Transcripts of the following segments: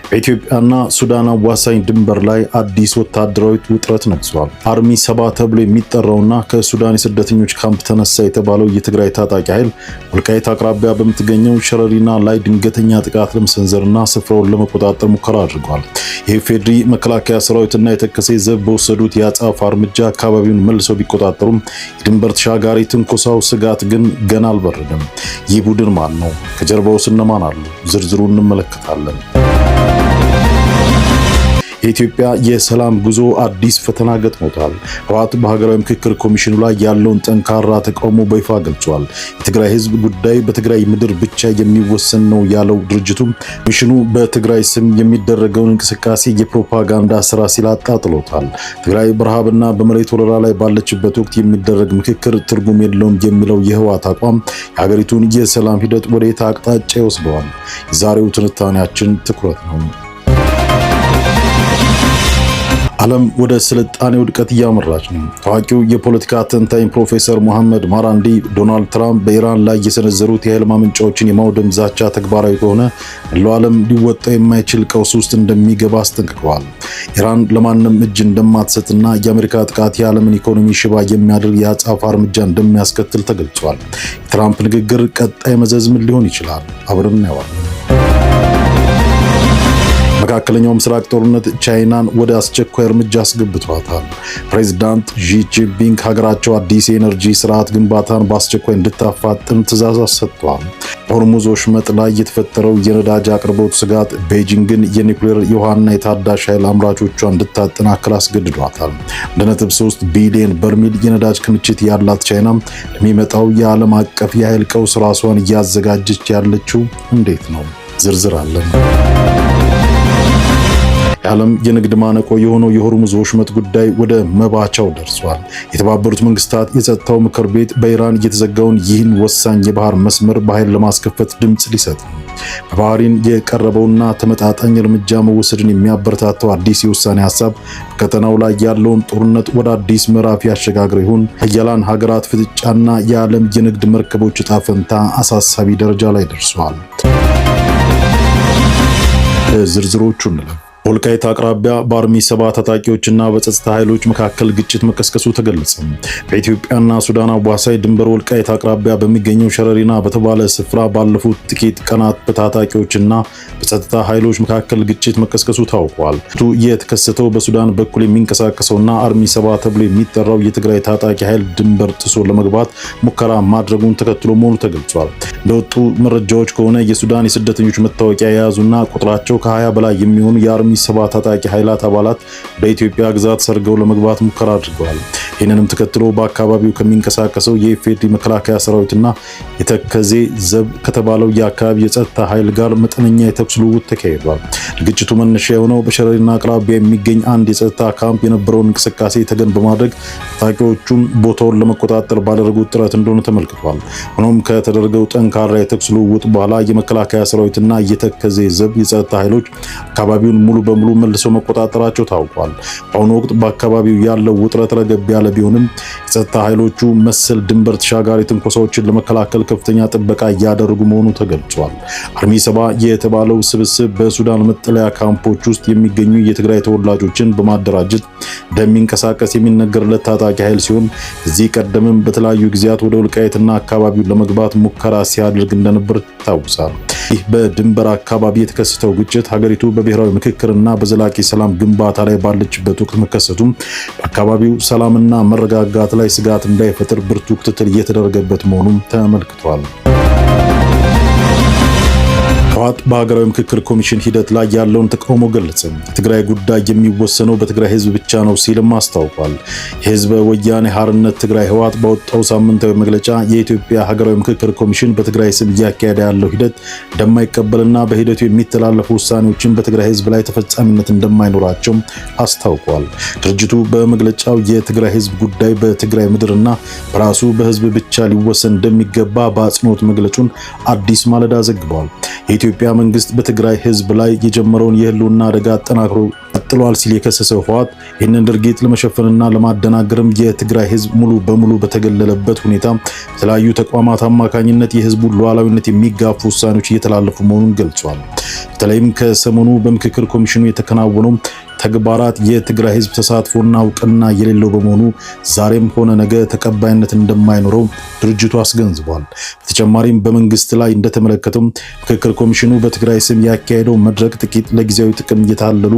በኢትዮጵያና ሱዳን አዋሳኝ ድንበር ላይ አዲስ ወታደራዊ ውጥረት ነግሷል። አርሚ 7 ተብሎ የሚጠራውና ከሱዳን የስደተኞች ካምፕ ተነሳ የተባለው የትግራይ ታጣቂ ኃይል ወልቃይት አቅራቢያ በምትገኘው ሸረሪና ላይ ድንገተኛ ጥቃት ለመሰንዘርና ስፍራውን ለመቆጣጠር ሙከራ አድርጓል። የኢፌዴሪ መከላከያ ሰራዊትና የተከዜ ዘብ በወሰዱት የአጸፋ እርምጃ አካባቢውን መልሰው ቢቆጣጠሩም የድንበር ተሻጋሪ ትንኮሳው ስጋት ግን ገና አልበረደም። ይህ ቡድን ማን ነው? ከጀርባው እነማን አሉ? ዝርዝሩን እንመለከታለን። የኢትዮጵያ የሰላም ጉዞ አዲስ ፈተና ገጥሞታል። ህወሓት በሀገራዊ ምክክር ኮሚሽኑ ላይ ያለውን ጠንካራ ተቃውሞ በይፋ ገልጿል። የትግራይ ህዝብ ጉዳይ በትግራይ ምድር ብቻ የሚወሰን ነው ያለው ድርጅቱ ኮሚሽኑ በትግራይ ስም የሚደረገውን እንቅስቃሴ የፕሮፓጋንዳ ስራ ሲል አጣጥሎታል። ትግራይ በረሃብና በመሬት ወረራ ላይ ባለችበት ወቅት የሚደረግ ምክክር ትርጉም የለውም የሚለው የህወሓት አቋም የሀገሪቱን የሰላም ሂደት ወደ የት አቅጣጫ ይወስደዋል? የዛሬው ትንታኔያችን ትኩረት ነው። ዓለም ወደ ስልጣኔ ውድቀት እያመራች ነው። ታዋቂው የፖለቲካ ተንታኝ ፕሮፌሰር ሙሐመድ ማራንዲ ዶናልድ ትራምፕ በኢራን ላይ የሰነዘሩት የኃይል ማመንጫዎችን የማውደም ዛቻ ተግባራዊ ከሆነ መላው ዓለም ሊወጣ የማይችል ቀውስ ውስጥ እንደሚገባ አስጠንቅቀዋል። ኢራን ለማንም እጅ እንደማትሰጥና የአሜሪካ ጥቃት የዓለምን ኢኮኖሚ ሽባ የሚያደርግ የአጸፋ እርምጃ እንደሚያስከትል ተገልጿል። የትራምፕ ንግግር ቀጣይ መዘዝ ምን ሊሆን ይችላል? አብረን እናየዋለን። መካከለኛው ምስራቅ ጦርነት ቻይናን ወደ አስቸኳይ እርምጃ አስገብቷታል። ፕሬዝዳንት ዢ ጂንፒንግ ሀገራቸው አዲስ የኤነርጂ ስርዓት ግንባታን በአስቸኳይ እንድታፋጥን ትዕዛዝ ሰጥቷል። በሆርሙዝ ወሽመጥ ላይ የተፈጠረው የነዳጅ አቅርቦት ስጋት ቤጂንግን የኒውክሌር የውሃና የታዳሽ ኃይል አምራቾቿ እንድታጠናክር አስገድዷታል። 1.3 ቢሊዮን በርሜል የነዳጅ ክምችት ያላት ቻይና ለሚመጣው የዓለም አቀፍ የኃይል ቀውስ ራሷን እያዘጋጀች ያለችው እንዴት ነው? ዝርዝር አለን። የዓለም የንግድ ማነቆ የሆነው የሆርሙዝ ወሽመጥ ጉዳይ ወደ መባቻው ደርሷል። የተባበሩት መንግስታት የጸጥታው ምክር ቤት በኢራን የተዘጋውን ይህን ወሳኝ የባህር መስመር በኃይል ለማስከፈት ድምፅ ሊሰጥ ነው። በባህሪን የቀረበውና ተመጣጣኝ እርምጃ መወሰድን የሚያበረታተው አዲስ የውሳኔ ሀሳብ በቀጠናው ላይ ያለውን ጦርነት ወደ አዲስ ምዕራፍ ያሸጋግር ይሆን? ሀያላን ሀገራት ፍጥጫና የዓለም የንግድ መርከቦች ዕጣ ፈንታ አሳሳቢ ደረጃ ላይ ደርሷል። ዝርዝሮቹ እንለፍ። ወልቃይት አቅራቢያ በአርሚ 7 ታጣቂዎችና በጸጥታ ኃይሎች መካከል ግጭት መቀስቀሱ ተገለጸ። በኢትዮጵያና ሱዳን አዋሳኝ ድንበር ወልቃይት አቅራቢያ በሚገኘው ሸረሪና በተባለ ስፍራ ባለፉት ጥቂት ቀናት በታጣቂዎችና በጸጥታ ኃይሎች መካከል ግጭት መቀስቀሱ ታውቋል። የተከሰተው በሱዳን በኩል የሚንቀሳቀሰውና አርሚ 7 ተብሎ የሚጠራው የትግራይ ታጣቂ ኃይል ድንበር ጥሶ ለመግባት ሙከራ ማድረጉን ተከትሎ መሆኑ ተገልጿል። እንደወጡ መረጃዎች ከሆነ የሱዳን የስደተኞች መታወቂያ የያዙና ቁጥራቸው ከ20 በላይ የሚሆኑ የአርሚ 7 ታጣቂ ኃይላት አባላት በኢትዮጵያ ግዛት ሰርገው ለመግባት ሙከራ አድርገዋል። ይህንንም ተከትሎ በአካባቢው ከሚንቀሳቀሰው የኢፌዴሪ መከላከያ ሰራዊትና የተከዜ ዘብ ከተባለው የአካባቢ የጸጥታ ኃይል ጋር መጠነኛ የተኩስ ልውውጥ ተካሂዷል። ግጭቱ መነሻ የሆነው በሸረሪና አቅራቢያ የሚገኝ አንድ የጸጥታ ካምፕ የነበረውን እንቅስቃሴ ተገን በማድረግ ታጣቂዎቹም ቦታውን ለመቆጣጠር ባደረጉት ጥረት እንደሆነ ተመልክቷል። ሆኖም ከተደረገው ጠንካራ የተኩስ ልውውጥ በኋላ የመከላከያ ሰራዊትና የተከዜ ዘብ የጸጥታ ኃይሎች አካባቢውን ሙሉ በሙሉ መልሰው መቆጣጠራቸው ታውቋል። በአሁኑ ወቅት በአካባቢው ያለው ውጥረት ረገብ ያለ ቢሆንም የጸጥታ ኃይሎቹ መሰል ድንበር ተሻጋሪ ትንኮሳዎችን ለመከላከል ከፍተኛ ጥበቃ እያደረጉ መሆኑ ተገልጿል። አርሚ 7 የተባለው ስብስብ በሱዳን መጠለያ ካምፖች ውስጥ የሚገኙ የትግራይ ተወላጆችን በማደራጀት እንደሚንቀሳቀስ የሚነገርለት ታጣቂ ኃይል ሲሆን እዚህ ቀደምም በተለያዩ ጊዜያት ወደ ወልቃይትና አካባቢውን ለመግባት ሙከራ ሲያደርግ እንደነበር ይታወሳል። ይህ በድንበር አካባቢ የተከሰተው ግጭት ሀገሪቱ በብሔራዊ ምክክርና በዘላቂ ሰላም ግንባታ ላይ ባለችበት ወቅት መከሰቱም በአካባቢው ሰላምና መረጋጋት ላይ ስጋት እንዳይፈጥር ብርቱ ክትትል እየተደረገበት መሆኑም ተመልክቷል። ህወሓት በሀገራዊ ምክክር ኮሚሽን ሂደት ላይ ያለውን ተቃውሞ ገለጸ። የትግራይ ጉዳይ የሚወሰነው በትግራይ ህዝብ ብቻ ነው ሲልም አስታውቋል። የህዝበ ወያኔ ሓርነት ትግራይ ህወሓት ባወጣው ሳምንታዊ መግለጫ የኢትዮጵያ ሀገራዊ ምክክር ኮሚሽን በትግራይ ስም እያካሄደ ያለው ሂደት እንደማይቀበልና በሂደቱ የሚተላለፉ ውሳኔዎችን በትግራይ ህዝብ ላይ ተፈጻሚነት እንደማይኖራቸው አስታውቋል። ድርጅቱ በመግለጫው የትግራይ ህዝብ ጉዳይ በትግራይ ምድርና በራሱ በህዝብ ብቻ ሊወሰን እንደሚገባ በአጽንኦት መግለጹን አዲስ ማለዳ ዘግቧል። የኢትዮጵያ መንግስት በትግራይ ህዝብ ላይ የጀመረውን የህልውና አደጋ ቀጥሏል ሲል የከሰሰው ህወሓት ይህንን ድርጊት ለመሸፈንና ለማደናገርም የትግራይ ህዝብ ሙሉ በሙሉ በተገለለበት ሁኔታ በተለያዩ ተቋማት አማካኝነት የህዝቡን ሉዓላዊነት የሚጋፉ ውሳኔዎች እየተላለፉ መሆኑን ገልጿል። በተለይም ከሰሞኑ በምክክር ኮሚሽኑ የተከናወነው ተግባራት የትግራይ ህዝብ ተሳትፎና እውቅና የሌለው በመሆኑ ዛሬም ሆነ ነገ ተቀባይነት እንደማይኖረው ድርጅቱ አስገንዝቧል። በተጨማሪም በመንግስት ላይ እንደተመለከተው ምክክር ኮሚሽኑ በትግራይ ስም ያካሄደው መድረክ ጥቂት ለጊዜያዊ ጥቅም እየታለሉ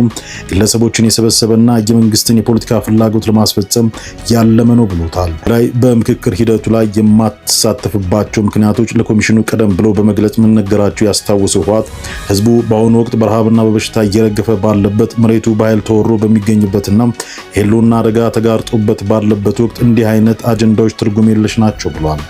ግለሰቦችን የሰበሰበና የመንግስትን የፖለቲካ ፍላጎት ለማስፈጸም ያለመ ነው ብሎታል። ትግራይ በምክክር ሂደቱ ላይ የማትሳተፍባቸው ምክንያቶች ለኮሚሽኑ ቀደም ብሎ በመግለጽ መነገራቸው ያስታወሰው ህወሓት ህዝቡ በአሁኑ ወቅት በረሃብና በበሽታ እየረገፈ ባለበት መሬቱ ኃይል ተወሮ በሚገኝበትና የህልውና አደጋ ተጋርጦበት ባለበት ወቅት እንዲህ አይነት አጀንዳዎች ትርጉም የለሽ ናቸው ብሏል።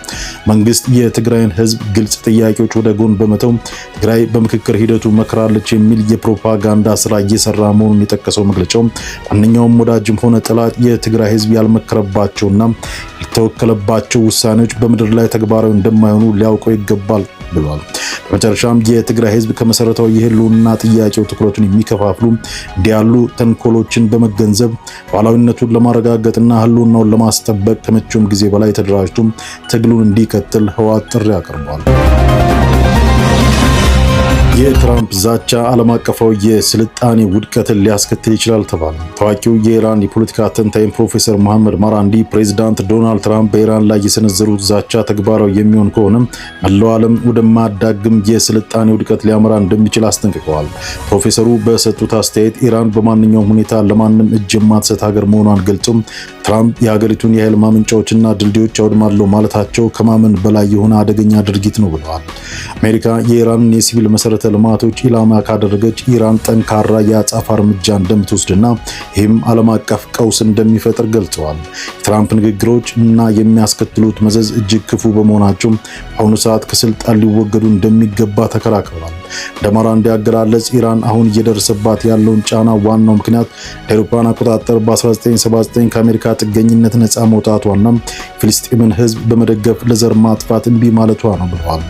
መንግስት የትግራይን ህዝብ ግልጽ ጥያቄዎች ወደ ጎን በመተው ትግራይ በምክክር ሂደቱ መክራለች የሚል የፕሮፓጋንዳ ስራ እየሰራ መሆኑን የጠቀሰው መግለጫው ማንኛውም ወዳጅም ሆነ ጠላት የትግራይ ህዝብ ያልመከረባቸውና ያልተወከለባቸው ውሳኔዎች በምድር ላይ ተግባራዊ እንደማይሆኑ ሊያውቀው ይገባል ብሏል። በመጨረሻም የትግራይ ህዝብ ከመሰረታዊ የህልውና ጥያቄው ትኩረቱን የሚከፋፍሉ እንዲያሉ ተንኮሎችን በመገንዘብ ሉዓላዊነቱን ለማረጋገጥና ህልውናውን ለማስጠበቅ ከመቼውም ጊዜ በላይ ተደራጅቶ ትግሉን እንዲቀጥል ህወሓት ጥሪ አቅርቧል። የትራምፕ ዛቻ ዓለም አቀፋዊ የስልጣኔ ውድቀትን ሊያስከትል ይችላል ተባለ። ታዋቂው የኢራን የፖለቲካ ተንታኝ ፕሮፌሰር መሐመድ ማራንዲ ፕሬዚዳንት ዶናልድ ትራምፕ በኢራን ላይ የሰነዘሩት ዛቻ ተግባራዊ የሚሆን ከሆነ መላው ዓለም ወደማያዳግም የስልጣኔ ውድቀት ሊያመራ እንደሚችል አስጠንቅቀዋል። ፕሮፌሰሩ በሰጡት አስተያየት ኢራን በማንኛውም ሁኔታ ለማንም እጅ የማትሰጥ ሀገር መሆኗን ገልጸው ትራምፕ የሀገሪቱን የኃይል ማመንጫዎችና ድልድዮች አውድማለሁ ማለታቸው ከማመን በላይ የሆነ አደገኛ ድርጊት ነው ብለዋል። አሜሪካ የኢራንን የሲቪል መሰረተ ልማቶች ኢላማ ካደረገች ኢራን ጠንካራ የአጸፋ እርምጃ እንደምትወስድና ይህም ዓለም አቀፍ ቀውስ እንደሚፈጥር ገልጸዋል። የትራምፕ ንግግሮች እና የሚያስከትሉት መዘዝ እጅግ ክፉ በመሆናቸው በአሁኑ ሰዓት ከስልጣን ሊወገዱ እንደሚገባ ተከራክረዋል። እንደ ማራንዲ አገላለጽ ኢራን አሁን እየደረሰባት ያለውን ጫና ዋናው ምክንያት አውሮፓውያን አቆጣጠር በ1979 ከአሜሪካ ጥገኝነት ነፃ መውጣቷና ፍልስጤምን ህዝብ በመደገፍ ለዘር ማጥፋት እምቢ ማለቷ ነው ብለዋል።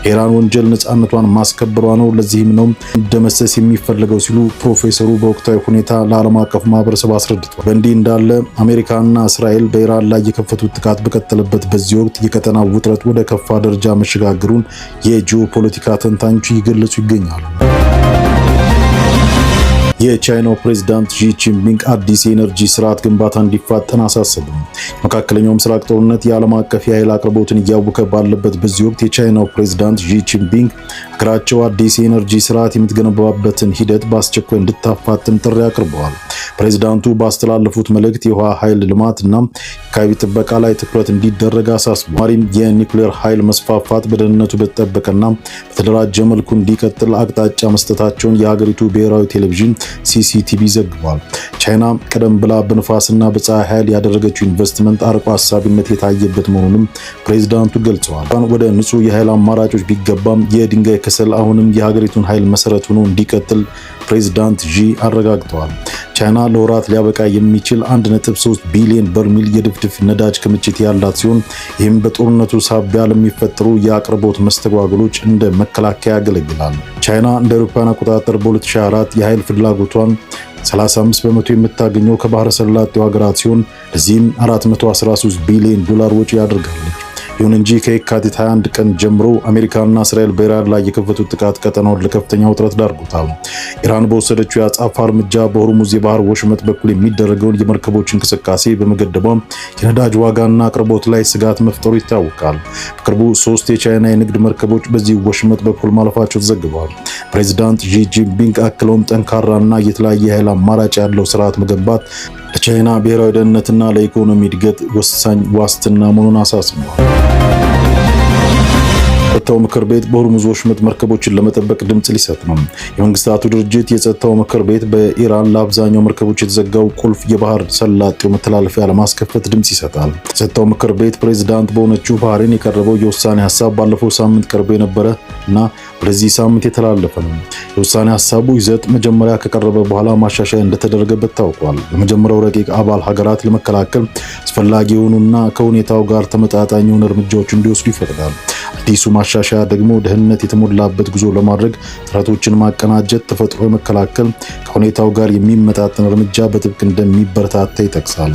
የኢራን ወንጀል ነፃነቷን ማስከበሯ ነው፣ ለዚህም ነው እንደመሰስ የሚፈልገው ሲሉ ፕሮፌሰሩ በወቅታዊ ሁኔታ ለዓለም አቀፍ ማህበረሰብ አስረድተዋል። በእንዲህ እንዳለ አሜሪካና እስራኤል በኢራን ላይ የከፈቱት ጥቃት በቀጠለበት በዚህ ወቅት የቀጠናው ውጥረት ወደ ከፋ ደረጃ መሸጋገሩን የጂኦፖለቲካ ተንታኞች እየገለጹ ይገኛሉ። የቻይናው ፕሬዝዳንት ዢ ጂንፒንግ አዲስ የኤነርጂ ስርዓት ግንባታ እንዲፋጠን አሳሰቡ። የመካከለኛው ምስራቅ ጦርነት የዓለም አቀፍ የኃይል አቅርቦትን እያወከ ባለበት በዚህ ወቅት የቻይናው ፕሬዝዳንት ዢ ጂንፒንግ ሀገራቸው አዲስ የኤነርጂ ስርዓት የምትገነባበትን ሂደት በአስቸኳይ እንድታፋጥን ጥሪ አቅርበዋል። ፕሬዝዳንቱ ባስተላለፉት መልእክት የውሃ ኃይል ልማትና አካባቢ ጥበቃ ላይ ትኩረት እንዲደረግ አሳስበዋል። የኒውክሌር ኃይል መስፋፋት በደህንነቱ በተጠበቀና በተደራጀ መልኩ እንዲቀጥል አቅጣጫ መስጠታቸውን የሀገሪቱ ብሔራዊ ቴሌቪዥን ሲሲቲቪ ዘግቧል። ቻይና ቀደም ብላ በንፋስና በፀሐይ ኃይል ያደረገችው ኢንቨስትመንት አርቆ ሀሳቢነት የታየበት መሆኑንም ፕሬዝዳንቱ ገልጸዋል። ወደ ንጹህ የኃይል አማራጮች ቢገባም የድንጋይ ከሰል አሁንም የሀገሪቱን ኃይል መሰረት ሆኖ እንዲቀጥል ፕሬዝዳንት ዢ አረጋግጠዋል። ቻይና ለወራት ሊያበቃ የሚችል 1.3 ቢሊዮን በርሜል የድፍድፍ ነዳጅ ክምችት ያላት ሲሆን ይህም በጦርነቱ ሳቢያ ለሚፈጠሩ የአቅርቦት መስተጓጎሎች እንደ መከላከያ ያገለግላል። ቻይና እንደ አውሮፓውያን አቆጣጠር በ2024 የኃይል ፍላጎቷን 35 በመቶ የምታገኘው ከባህረ ሰላጤው ሀገራት ሲሆን ለዚህም 413 ቢሊዮን ዶላር ወጪ ያደርጋለች። ይሁን እንጂ ከየካቲት 21 ቀን ጀምሮ አሜሪካና እስራኤል በኢራን ላይ የከፈቱት ጥቃት ቀጠናውን ለከፍተኛ ውጥረት ዳርጎታል። ኢራን በወሰደችው የአጸፋ እርምጃ በሆርሙዝ የባህር ወሽመጥ በኩል የሚደረገውን የመርከቦች እንቅስቃሴ በመገደቧ የነዳጅ ዋጋና አቅርቦት ላይ ስጋት መፍጠሩ ይታወቃል። በቅርቡ 3 የቻይና የንግድ መርከቦች በዚህ ወሽመጥ በኩል ማለፋቸው ተዘግቧል። ፕሬዚዳንት ዢ ጂንፒንግ አክለውም ጠንካራና የተለያየ የኃይል አማራጭ ያለው ስርዓት መገንባት ለቻይና ብሔራዊ ደህንነትና ለኢኮኖሚ እድገት ወሳኝ ዋስትና መሆኑን አሳስበዋል። የጸጥታው ምክር ቤት በሆርሙዝ ወሽመጥ መርከቦችን ለመጠበቅ ድምጽ ሊሰጥ ነው። የመንግስታቱ ድርጅት የጸጥታው ምክር ቤት በኢራን ለአብዛኛው መርከቦች የተዘጋው ቁልፍ የባህር ሰላጤው መተላለፊያ ለማስከፈት ድምጽ ይሰጣል። የጸጥታው ምክር ቤት ፕሬዝዳንት በሆነችው ባህሬን የቀረበው የውሳኔ ሀሳብ ባለፈው ሳምንት ቀርቦ የነበረ እና ወደዚህ ሳምንት የተላለፈ ነው። የውሳኔ ሀሳቡ ይዘት መጀመሪያ ከቀረበ በኋላ ማሻሻያ እንደተደረገበት ታውቋል። በመጀመሪያው ረቂቅ አባል ሀገራት ለመከላከል አስፈላጊ የሆኑና ከሁኔታው ጋር ተመጣጣኝ የሆኑ እርምጃዎች እንዲወስዱ ይፈቅዳል። አዲሱ ማሻሻያ ደግሞ ደህንነት የተሞላበት ጉዞ ለማድረግ ጥረቶችን ማቀናጀት፣ ተፈጥሮ መከላከል፣ ከሁኔታው ጋር የሚመጣጠን እርምጃ በጥብቅ እንደሚበረታታ ይጠቅሳል።